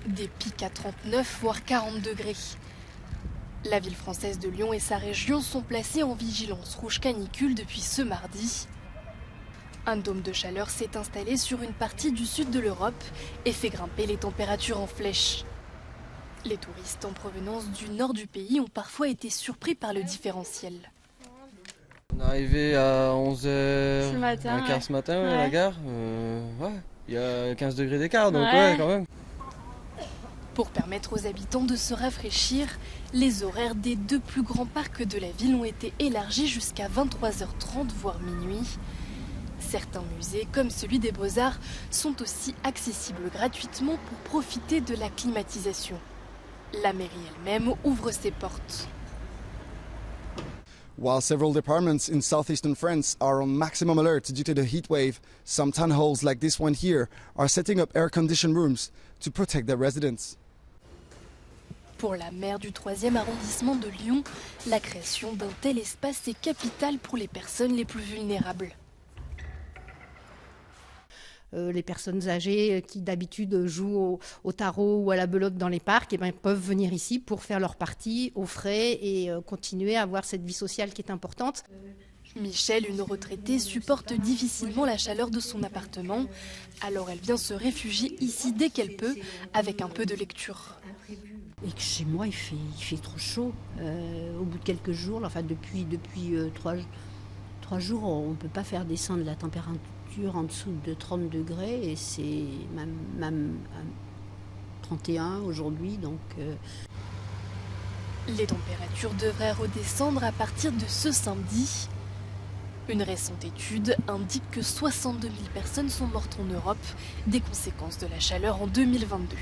Des pics à 39 voire 40 degrés. La ville française de Lyon et sa région sont placées en vigilance rouge canicule depuis ce mardi. Un dôme de chaleur s'est installé sur une partie du sud de l'Europe et fait grimper les températures en flèche. Les touristes en provenance du nord du pays ont parfois été surpris par le différentiel. On est arrivé à 11h, ce matin, ce matin à la gare. Il y a 15 degrés d'écart, donc ouais, quand même. Pour permettre aux habitants de se rafraîchir, les horaires des deux plus grands parcs de la ville ont été élargis jusqu'à 23h30 voire minuit. Certains musées, comme celui des Beaux-Arts, sont aussi accessibles gratuitement pour profiter de la climatisation. La mairie elle-même ouvre ses portes. While several departments in southeastern France are on maximum alert due to the heat wave, some town halls like this one here are setting up air-conditioned rooms to protect their residents. Pour la maire du 3e arrondissement de Lyon, la création d'un tel espace est capitale pour les personnes les plus vulnérables. Les personnes âgées qui d'habitude jouent au tarot ou à la belote dans les parcs peuvent venir ici pour faire leur partie au frais et continuer à avoir cette vie sociale qui est importante. Michel, une retraitée, supporte difficilement la chaleur de son appartement. Alors elle vient se réfugier ici dès qu'elle peut, avec un peu de lecture. Et que chez moi, il fait trop chaud. Au bout de quelques jours, enfin depuis 3 jours, on ne peut pas faire descendre la température en dessous de 30 degrés et c'est même 31 aujourd'hui. Donc, Les températures devraient redescendre à partir de ce samedi. Une récente étude indique que 62 000 personnes sont mortes en Europe des conséquences de la chaleur en 2022.